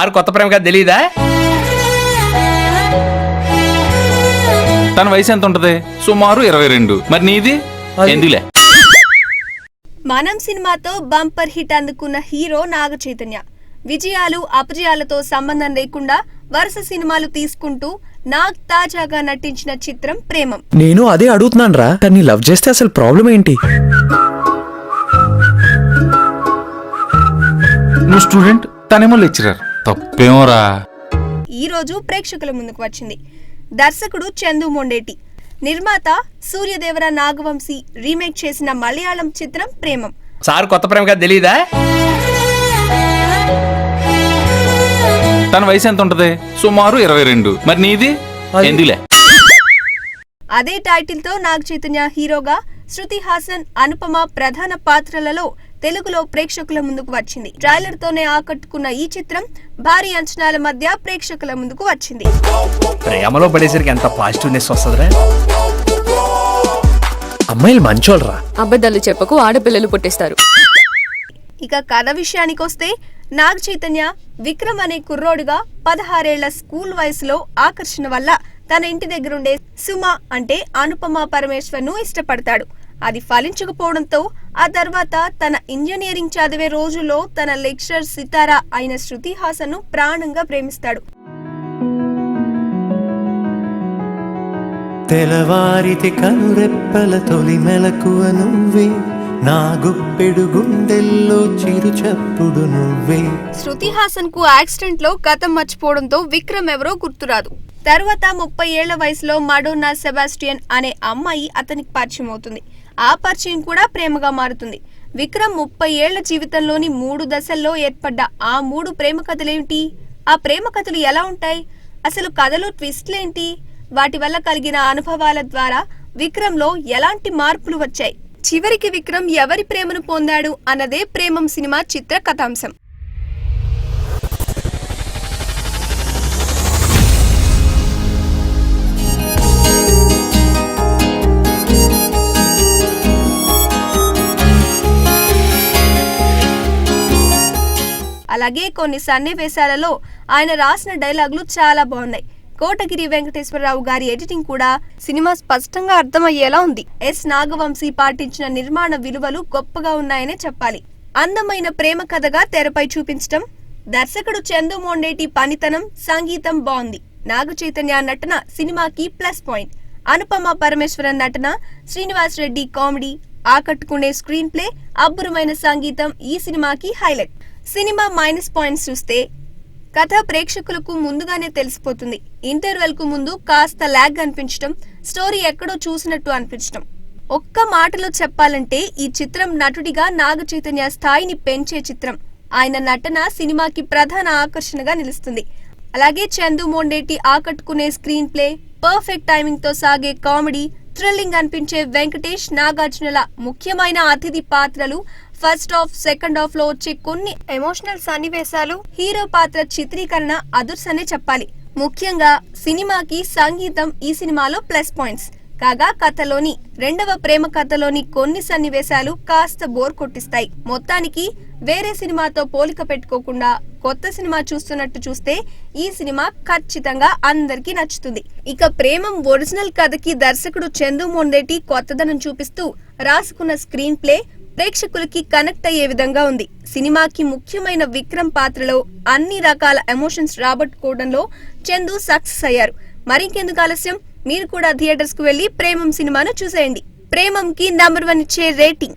Sir కొత్త ప్రేమగా తెలీదా? తన వయసు ఎంత ఉంటది? సుమారు 22. మరి నీది ఎందులే. మనం సినిమాతో బంపర్ హిట్ అందుకున్న హీరో నాగ చైతన్య విజయాలు అపజయాలతో సంబంధం లేకుండా వరుస సినిమాలు తీసుకుంటూ నాగ్ తాజాగా నటించిన చిత్రం ప్రేమం. నేను అదే అడుగుతున్నాను రా, కానీ లవ్ చేస్తే అసలు ప్రాబ్లం ఏంటి? నువ్వు స్టూడెంట్, తనేమో లెక్చరర్, తప్పేమోరా. ఈ రోజు ప్రేక్షకుల ముందుకు వచ్చింది. దర్శకుడు చందు మొండేటి, నిర్మాత సూర్యదేవర నాగవంశీ రీమేక్ చేసిన మలయాళం చిత్రం ప్రేమం. సార్ కొత్త ప్రేమగా తెలీదా? తన వయసు ఎంత ఉంటది? సుమారు 22. మరి నీది ఎందులే. అదే టైటిల్ తో నాగ చైతన్య హీరోగా, శృతి హాసన్, అనుపమ ప్రధాన పాత్రలలో తెలుగులో ప్రేక్షకుల ముందుకు వచ్చింది. ట్రైలర్ తోనే ఆకట్టుకున్న ఈ చిత్రం భారీ అంచనాల మధ్య ప్రేక్షకుల ముందుకు వచ్చింది. ప్రేమలో పడేసరికి ఎంత పాజిటివ్నెస్ వస్తుందిరా. అమ్మాయిలు మంచోళ్ళరా. అబద్ధాలు చెప్పకు, ఆడపిల్లలు పుట్టిస్తారు. ఇక కథ విషయానికొస్తే నాగ చైతన్య విక్రమ్ అనే కుర్రోడుగా 16 ఏళ్ల స్కూల్ వయసులో ఆకర్షణ వల్ల తన ఇంటి దగ్గరుండే సుమ అంటే అనుపమ పరమేశ్వర్ ను ఇష్టపడతాడు. అది ఫలించకపోవడంతో ఆ తర్వాత తన ఇంజనీరింగ్ చదివే రోజుల్లో తన లెక్చరర్ సితారా అయిన శృతి హాసన్ ను ప్రాణంగా ప్రేమిస్తాడు. తెలవారితి కనురెప్పల తొలి మెలకువ నువ్వే, నా గుప్పెడు గుండెల్లో చిరు చప్పుడు నువ్వే. శృతి హాసన్ కు యాక్సిడెంట్ లో గతం మర్చిపోవడంతో విక్రమ్ ఎవరో గుర్తురాదు. తర్వాత 30 ఏళ్ల వయసులో మడోనా సెబాస్టియన్ అనే అమ్మాయి అతనికి పరిచయం అవుతుంది. ఆ పరిచయం కూడా ప్రేమగా మారుతుంది. విక్రమ్ 30 ఏళ్ల జీవితంలోని 3 దశల్లో ఏర్పడ్డ ఆ 3 ప్రేమ కథలేంటి? ఆ ప్రేమ కథలు ఎలా ఉంటాయి? అసలు కథలో ట్విస్ట్లేంటి? వాటి వల్ల కలిగిన అనుభవాల ద్వారా విక్రమ్ లో ఎలాంటి మార్పులు వచ్చాయి? చివరికి విక్రమ్ ఎవరి ప్రేమను పొందాడు అన్నదే ప్రేమం సినిమా చిత్ర కథాంశం. అలాగే కొన్ని సన్నివేశాలలో ఆయన రాసిన డైలాగులు చాలా బాగున్నాయి. కోటగిరి వెంకటేశ్వరరావు గారి ఎడిటింగ్ కూడా సినిమా స్పష్టంగా అర్థమయ్యేలా ఉంది. ఎస్ నాగవంశీ పాటించిన నిర్మాణ విలువలు గొప్పగా ఉన్నాయనే చెప్పాలి. అందమైన ప్రేమ కథగా తెరపై చూపించడం, దర్శకుడు చందు మొండేటి పనితనం, సంగీతం బాగుంది. నాగ చైతన్య నటన సినిమాకి ప్లస్ పాయింట్. అనుపమ పరమేశ్వరన్ నటన, శ్రీనివాస్ రెడ్డి కామెడీ, ఆకట్టుకునే స్క్రీన్ ప్లే, అబ్బురమైన సంగీతం ఈ సినిమాకి హైలైట్. సినిమా మైనస్ పాయింట్స్ చూస్తే కథ ప్రేక్షకులకు ముందుగానే తెలిసిపోతుంది. ఇంటర్వెల్ కు ముందు కాస్త లాగ్ అనిపించడం, స్టోరీ ఎక్కడో చూసినట్టు అనిపించడం. ఒక్క మాటలో చెప్పాలంటే ఈ చిత్రం నటుడిగా నాగ చైతన్య స్థాయిని పెంచే చిత్రం. ఆయన నటన సినిమాకి ప్రధాన ఆకర్షణగా నిలుస్తుంది. అలాగే చందు మొండేటి ఆకట్టుకునే స్క్రీన్ ప్లే, పర్ఫెక్ట్ టైమింగ్ తో సాగే కామెడీ, థ్రిల్లింగ్ అనిపించే వెంకటేష్, నాగార్జునల ముఖ్యమైన అతిథి పాత్రలు, ఫస్ట్ హాఫ్ సెకండ్ హాఫ్ లో వచ్చే కొన్ని ఎమోషనల్ సన్నివేశాలు, హీరో పాత్ర చిత్రీకరణ అదుర్సనే చెప్పాలి. ముఖ్యంగా సినిమాకి సంగీతం ఈ సినిమాలో ప్లస్ పాయింట్స్ కాగా, కథలోని రెండవ ప్రేమ కథలోని కొన్ని సన్నివేశాలు కాస్త బోర్ కొట్టిస్తాయి. మొత్తానికి వేరే సినిమాతో పోలిక పెట్టుకోకుండా కొత్త సినిమా చూస్తున్నట్టు చూస్తే ఈ సినిమా ఖచ్చితంగా అందరికీ నచ్చుతుంది. ఇక ప్రేమం ఒరిజినల్ కథకి దర్శకుడు చందు మొండేటి కొత్తదనం చూపిస్తూ రాసుకున్న స్క్రీన్ ప్లే ప్రేక్షకులకి కనెక్ట్ అయ్యే విధంగా ఉంది. సినిమాకి ముఖ్యమైన విక్రమ్ పాత్రలో అన్ని రకాల ఎమోషన్స్ రాబట్టుకోవడంలో చందు సక్సెస్ అయ్యారు. మరింకెందుకు ఆలస్యం, మీరు కూడా థియేటర్స్ కు వెళ్లి ప్రేమం సినిమాను చూసేయండి. ప్రేమంకి నంబర్ 1 ఇచ్చే రేటింగ్